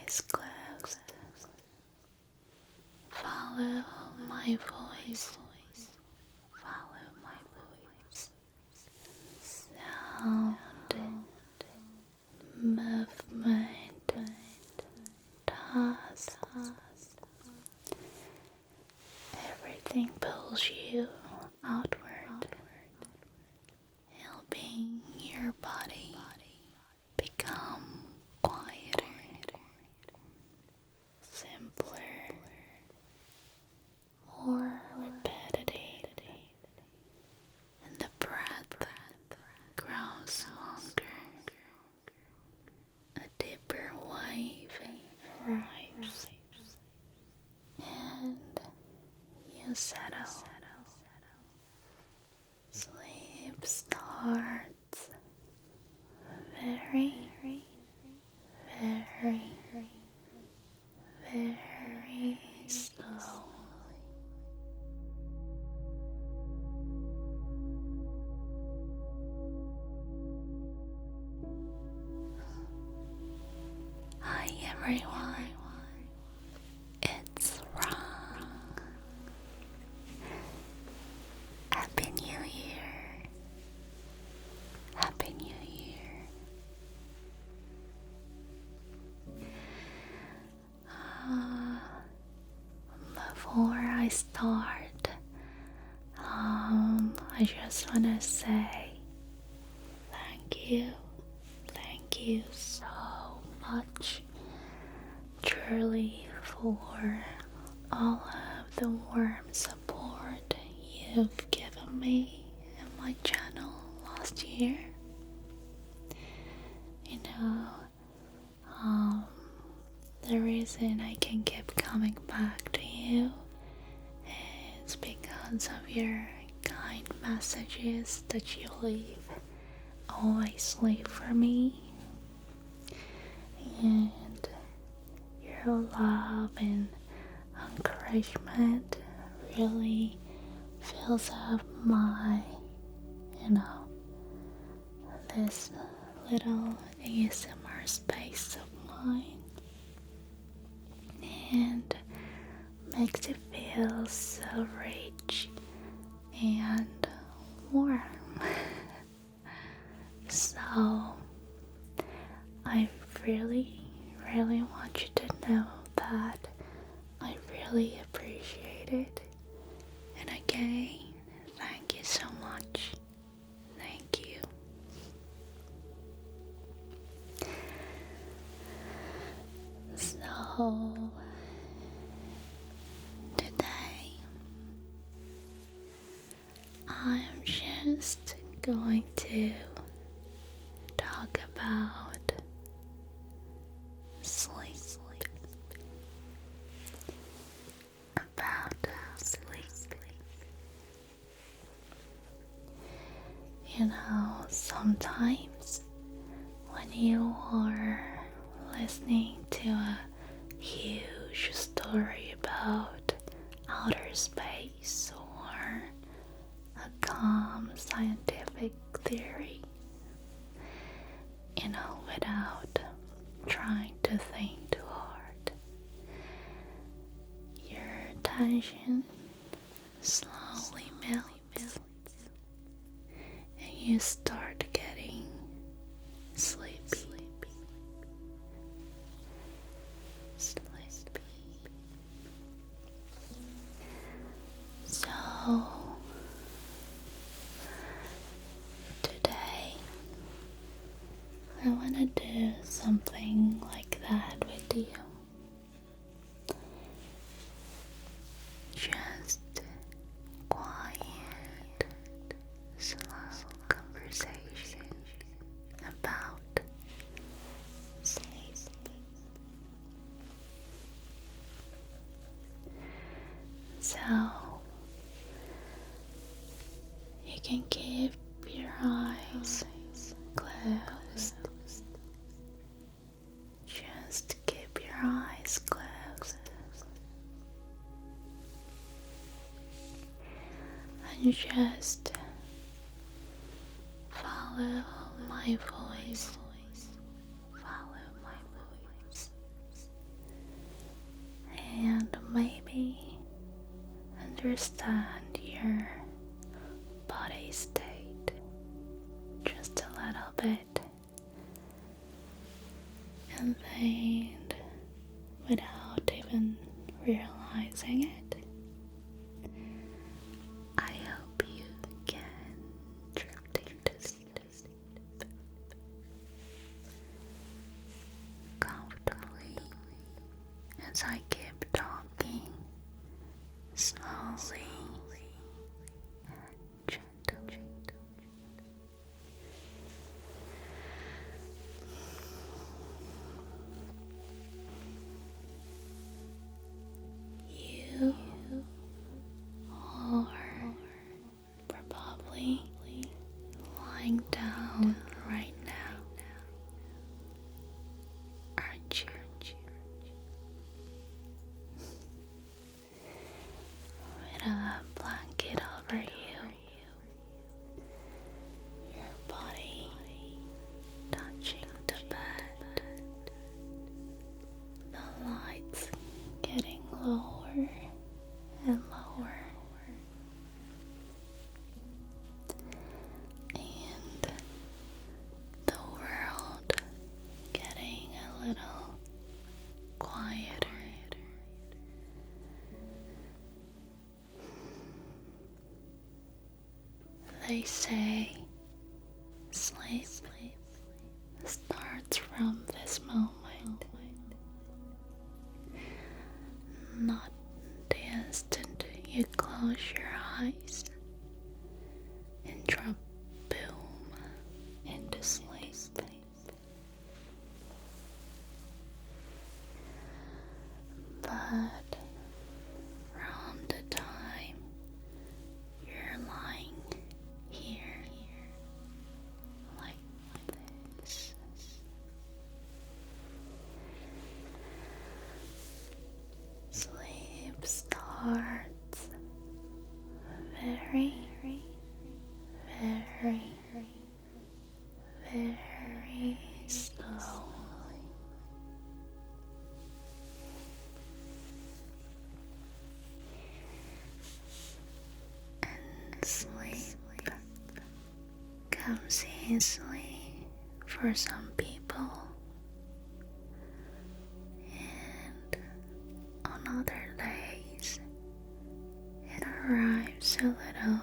eyes closed. Follow my voice. Follow my voice. Sound, movement, task. Everything pulls you outward, helping your body become quieter, simpler, more repetitive, and the breath grows longer. A deeper wave arrives, and you settle. Sleep starts very, very, very slowly. Hi everyone, it's Ron. Happy New Year. Happy New Year. Before I start, I just want to say thank you. Thank you so much, truly, for all of the warm support you've given me and my channel last year. You know, the reason I can keep coming back to you is because of your kind messages that you always leave for me, and your love and encouragement really fills up my, this little ASMR space of mine, and makes it feel so rich and warm. So I really, really want you to know that I really appreciate it. And again, thank you so much. Thank you. So today I'm just going to talk about sleep. About sleep. You know, sometimes when you are listening to a huge story about outer space or a calm scientific theory, without trying to think too hard, your attention slowly melts and you start getting sleepy. So today I want to do something like that with you. Just quiet, slow conversation about sleep. So you can keep your eyes closed. Just keep your eyes closed. And just follow my voice. Follow my voice. understand your body state just a little bit, and then without even realizing it, I hope you can drift into sleep comfortably as I keep talking slowly and gently. You are probably lying down right now, aren't you? With a blanket over you, your body touching the bed, the lights getting lower and lower, and the world getting a little quieter. They say sleep starts from this moment, not the instant you close your eyes and drop boom into sleep. But from the time you're lying here like this, sleep starts very, very, very slowly. And sleep comes easily for some people, and on other days it arrives a little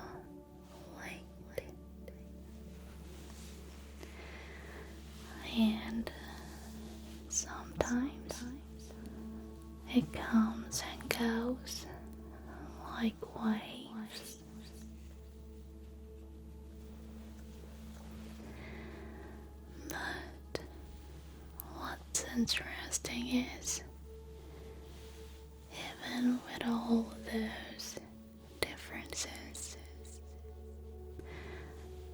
late. And sometimes it comes and goes like waves. But what's interesting is, even with all those differences,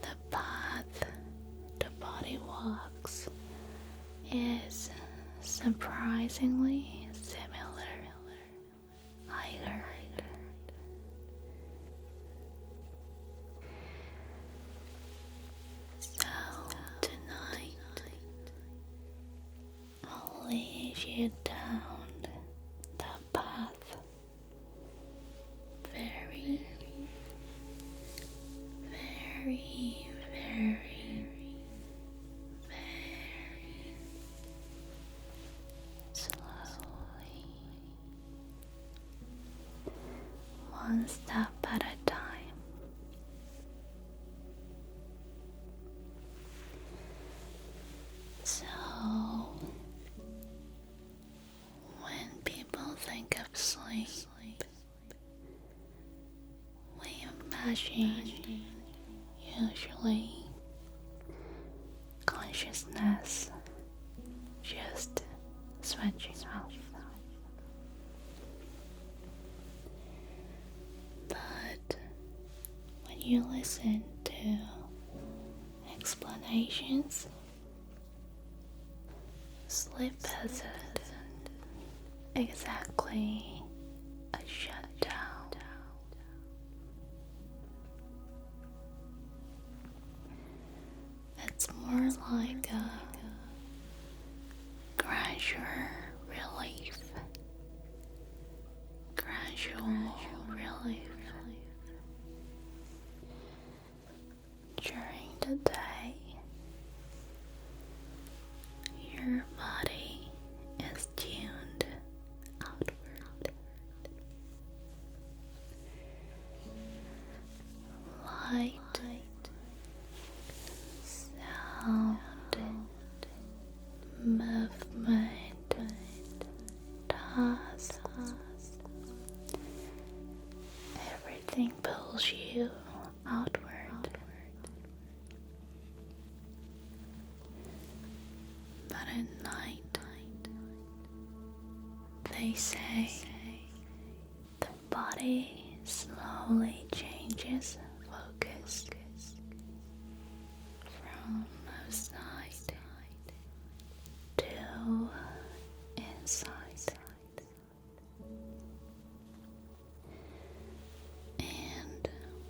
the path the body walks is surprisingly similar, I heard. So tonight, I'll lead you down the path very, very, very, very slowly, one step at a time. So, when people think of sleep, we imagine usually consciousness just switching off. But when you listen to explanations, sleep isn't exactly a shutdown. It's more like a gradual relief. Gradual relief. fast. Everything pulls you outward. But at night, they say the body slowly changes focus from outside to inside. And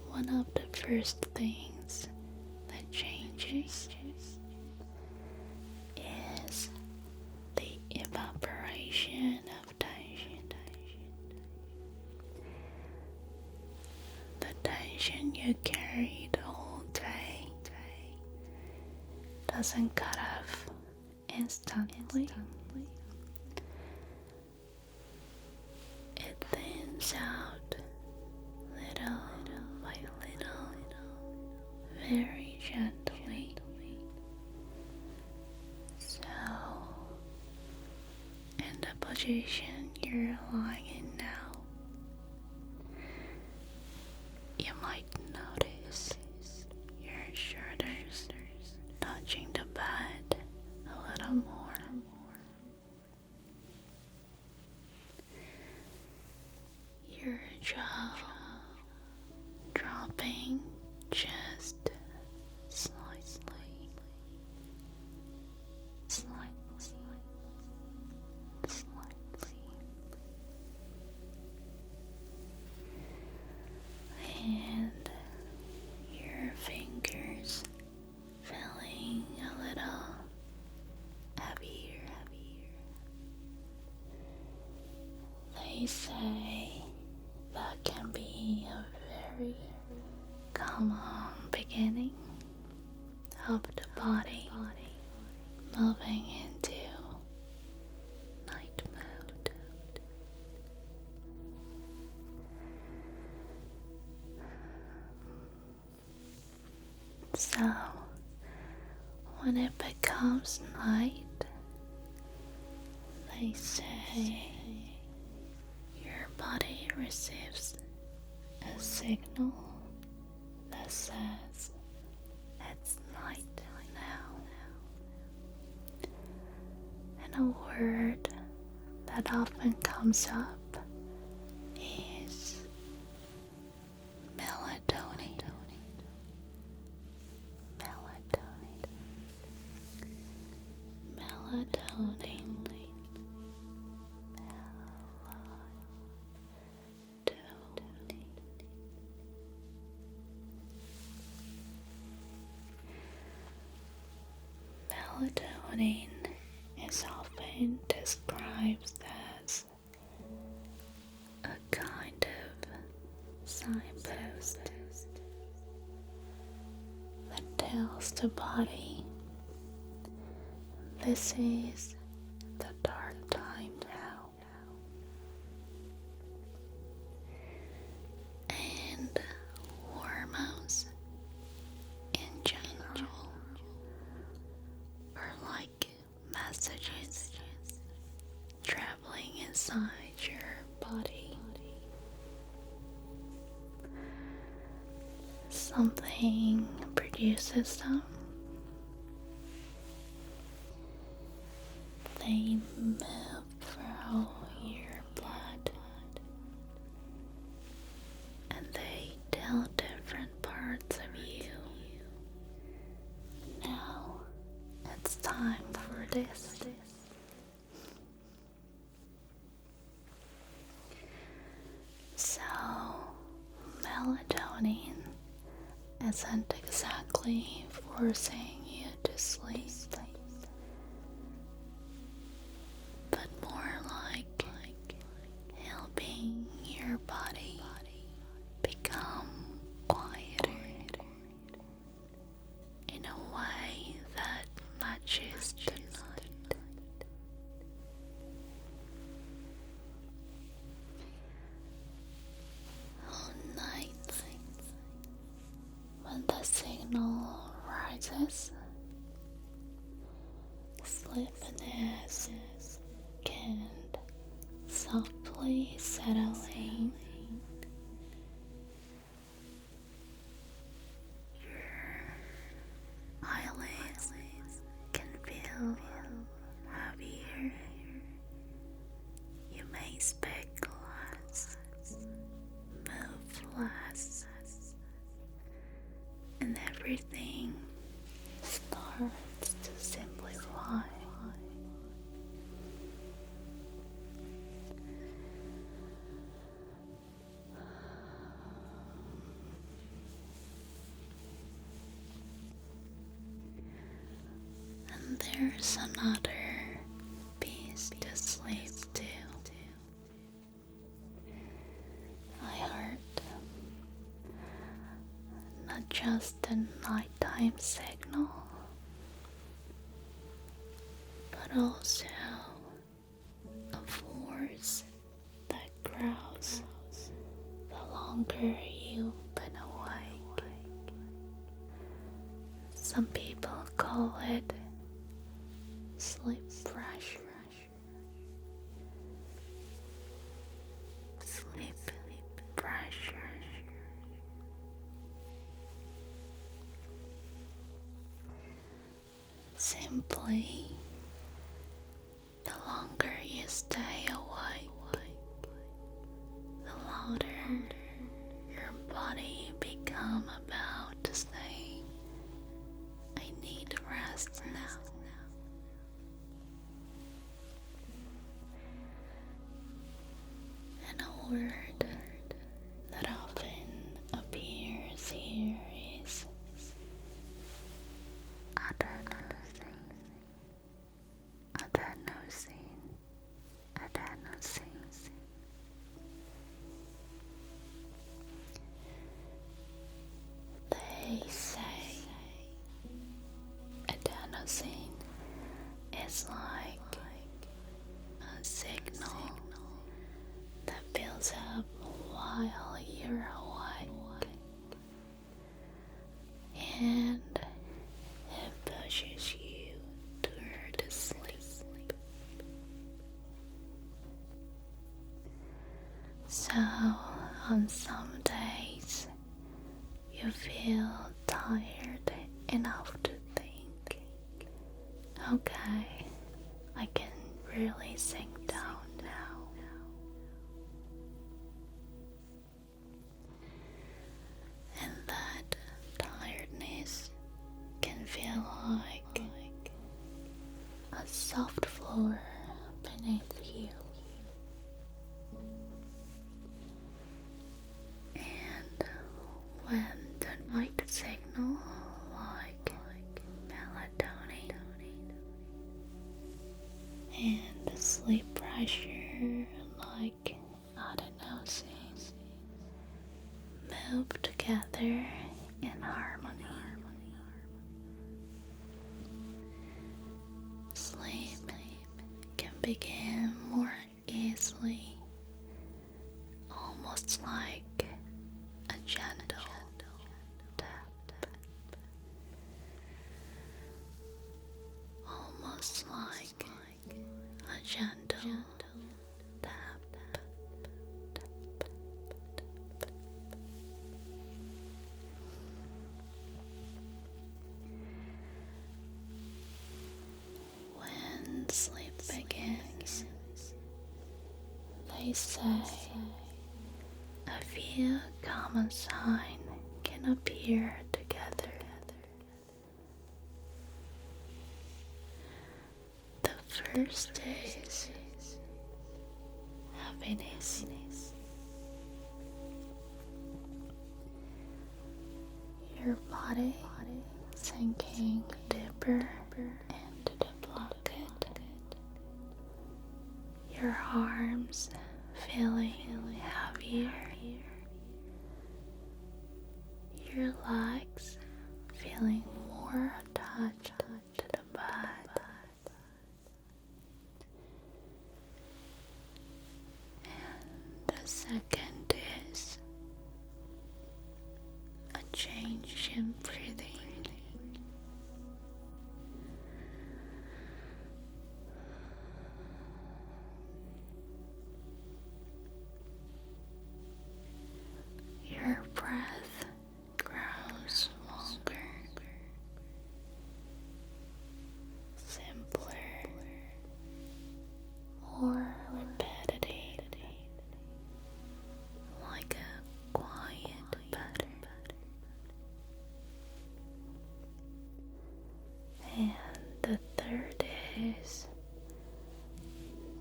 one of the first things that changes is the evaporation of tension. The tension you carried all day doesn't cut off instantly. It thins out little by little, very gently. So, in the position you're lying in now, you might notice your shoulders touching the bed a little more. Your jaw dropping just slightly. And your fingers feeling a little heavier. They say that can be a very common beginning of the body moving into night mode. So, when it becomes night, they say your body receives a signal that says it's night now. And a word that often comes up is melatonin. Melatonin. Melatonin is often described as a kind of signpost that tells the body this is the dark time now. And hormones in general are like messages traveling inside your body. Something produces them. They move through your blood and they tell different parts of you. Now it's time for this. So, melatonin isn't exactly forcing you to sleep, but more like helping your body become quieter in a way that matches the night. On nights when the signal rises, sleepiness can softly settling. Your eyelids can feel heavier. You may speak less, move less, and everything starts to simplify. And there's another piece to sleep too. I heard not just the nighttime signal, but also a force that grows the longer you've been awake. Some people call it sleep pressure. Sleep pressure. Simply, the longer you stay awake, the louder your body become about to say, I need rest now. And a word that often appears here is adenosine. Adenosine. Adenosine. They say adenosine is like a signal that builds up while you're awake, and it pushes you toward sleep. So on some days you feel tired enough to think, okay, I can really sink down now. And that tiredness can feel like a soft floor beneath you. And when the night signal like melatonin and the sleep pressure like adenosine move together in harmony, sleep can begin more easily, almost like a gentle tap, almost like a gentle tap. When sleep begins, they say a few common signs can appear together. The first is heaviness. Your body sinking deeper into the blanket. Your arms feeling heavier. Your legs feeling more attached to the bed. And the second is a change in breathing.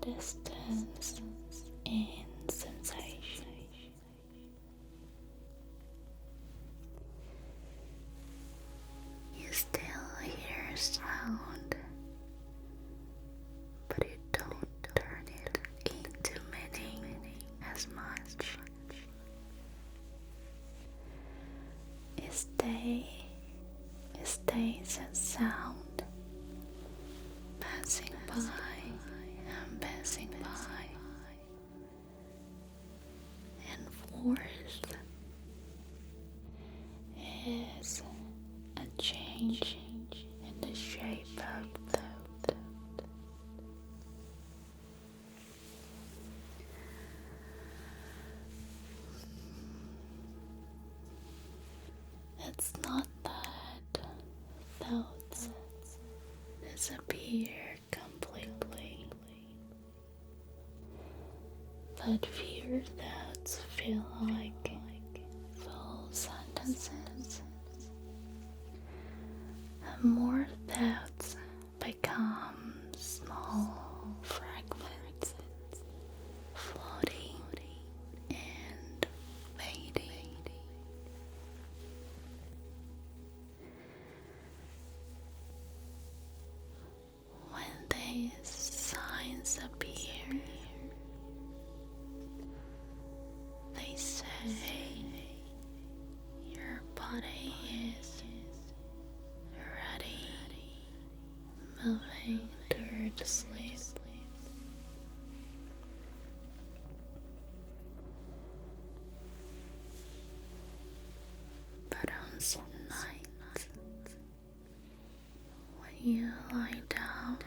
distance in sensation. You still hear sound, but you don't turn it into meaning as much. It stays as sound, passing by and passing by, and fourth is a change in the shape of thought. It's not that thoughts disappear completely, but fewer thoughts feel like full sentences, and more thoughts become small fragments, floating and fading. When these signs appear, they say your body is ready, moving toward sleep. But on some nights, when you lie down,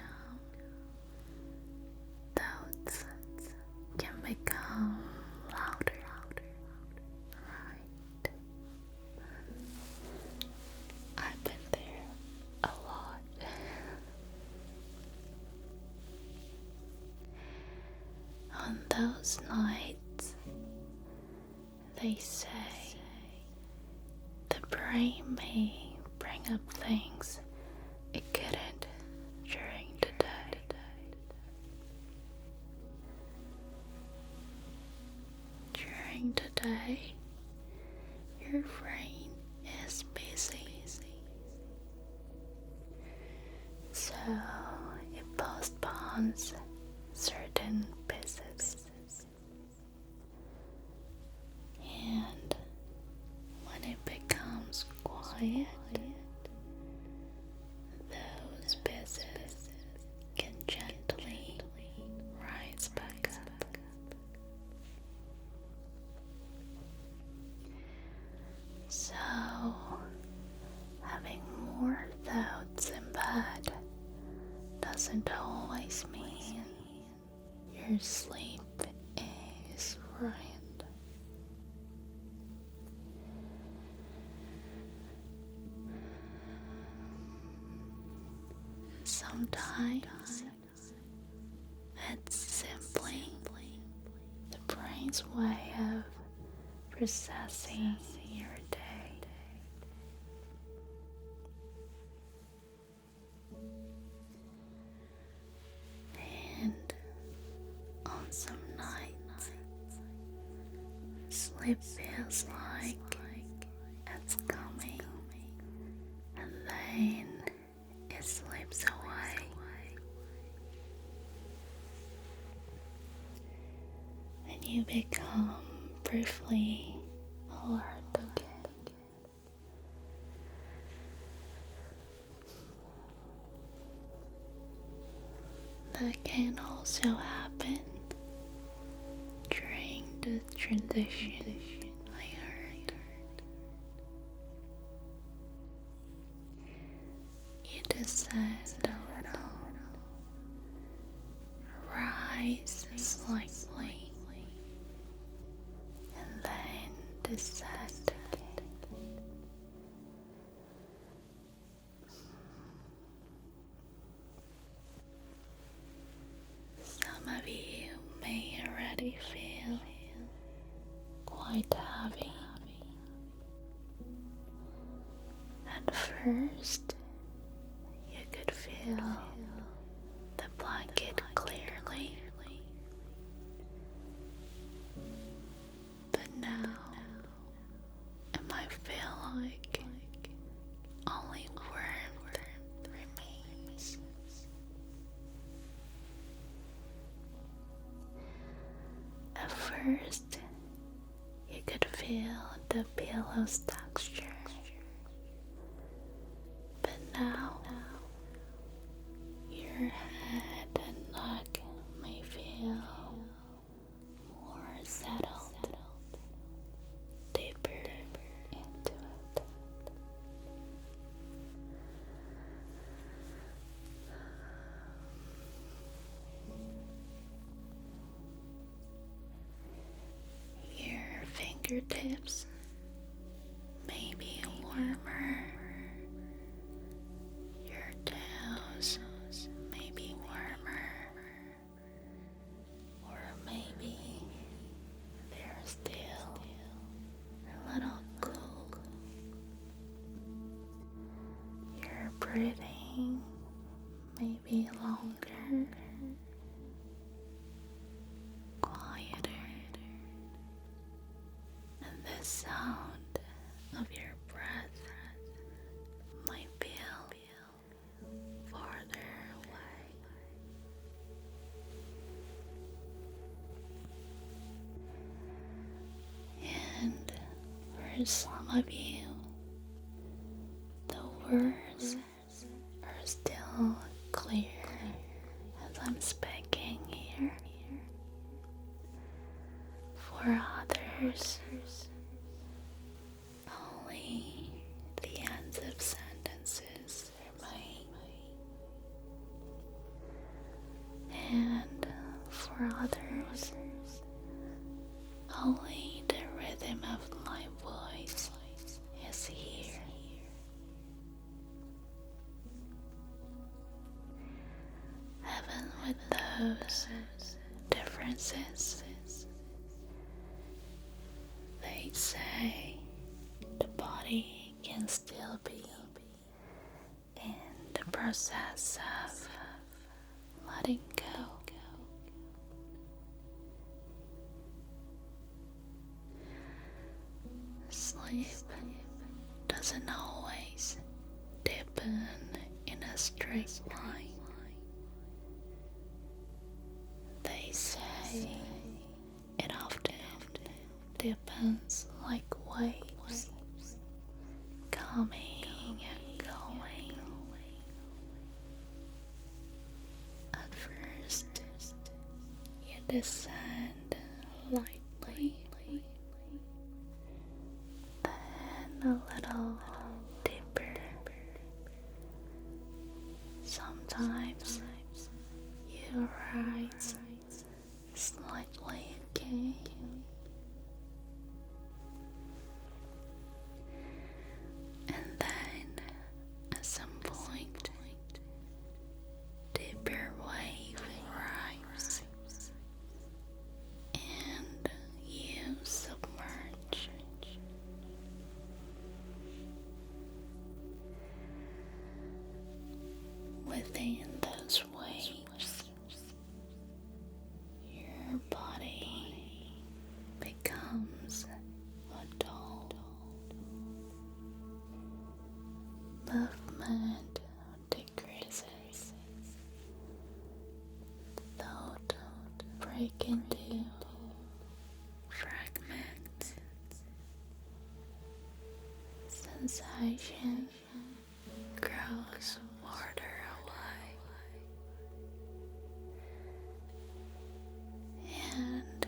thoughts can become louder, right? I've been there a lot. On those nights, they say the brain may bring up things it couldn't during the day. During the day, your brain is busy, so it postpones certain business. And when it becomes quiet, those businesses can gently rise back up. So, having more thoughts in bed doesn't always mean your sleep is ruined. Sometimes it's simply the brain's way of processing your day. And on some nights, sleep feels like it's coming, and then it slips away. And you become briefly alert again. That can also happen during the transition, I heard. You descend a little, rise slightly, and then descend again. Some of you may already feel quite heavy. At first, you could feel the blanket clearly, first, you could feel the pillow's texture, but now your head and neck may feel more settled, deeper into it. Your fingertips may be warmer. Your toes may be warmer. Or maybe they're still a little cool. Your breathing may be longer, quieter, and the sound of your breath might feel farther away. And for some of you, the words are still clear as I'm speaking here. For others, only the ends of sentences remain. And for others, only the rhythm of my voice is here. Even with those differences, they say the body can still be in the process of letting go. Sleep doesn't always deepen in a straight line. They say it often deepens like waves, coming and going. At first, you descend lightly, then a little deeper. Sometimes you rise slightly again. And then at some point, deeper wave arrives and you submerge. Within those waves, your body becomes a dull movement decreases. Thought break into fragments. Sensation grows farther away, and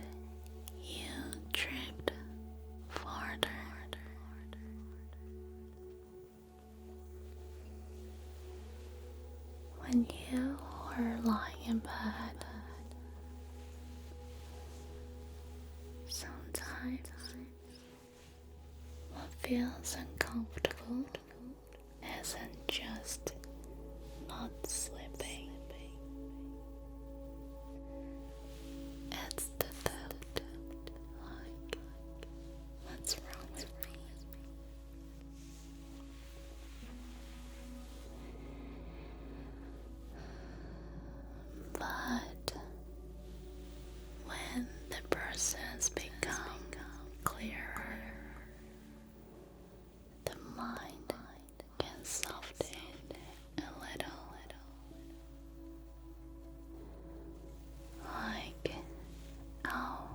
you drift farther. When you are lying in bed, sometimes what feels uncomfortable isn't just not sleeping. It's the thought, like, what's wrong with me? But when the process becomes clearer, the mind can soften a little. Like, oh,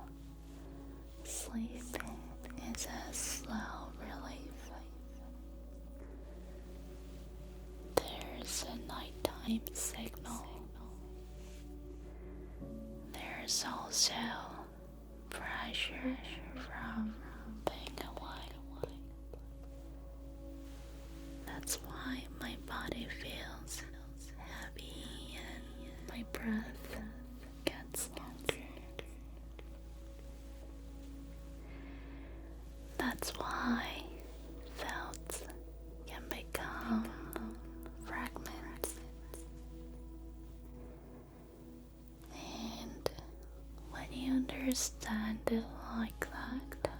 signal. There's also pressure from being awake. That's why my body feels heavy and my breath gets longer. That's why thoughts can become fragments. And when you understand it like that,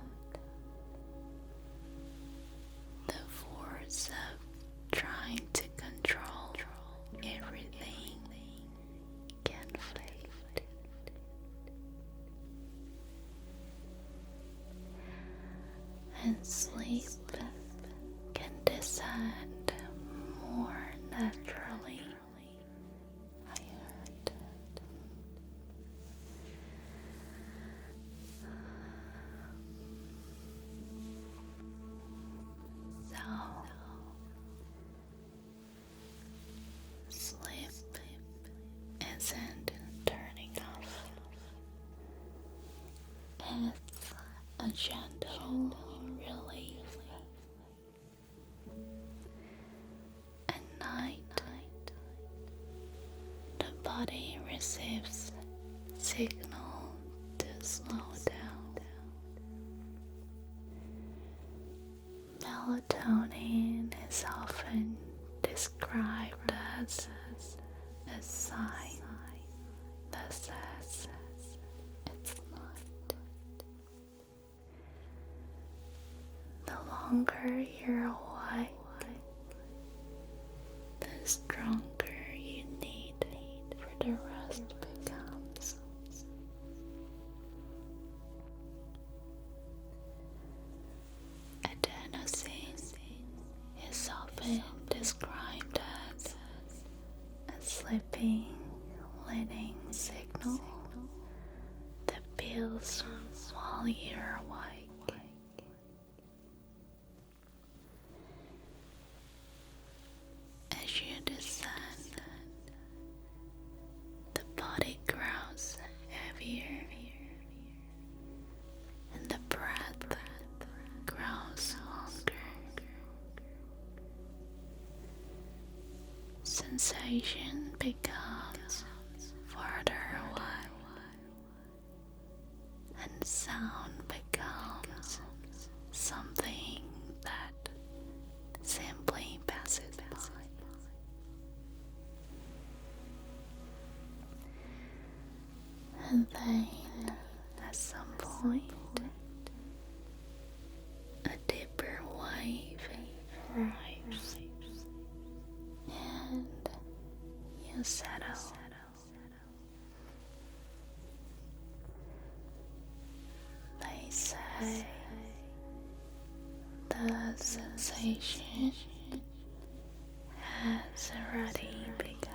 the force of trying to control everything can fade. And sleep can descend more naturally. I heard. So, sleep isn't turning off. It's a gentle relief. At night, the body receives signal to slow down. Melatonin is often described as a sign that says it's night. The longer you're awake, the stronger you need for the rest becomes. Adenosine is often described as a sleeping, leading signal that builds while you're awake. As you descend, the body grows heavier and the breath grows longer. Sensation becomes farther away and sound becomes something that simply passes by. And then, at some point, a deeper wave arrives, and you settle. They say the sensation has already begun.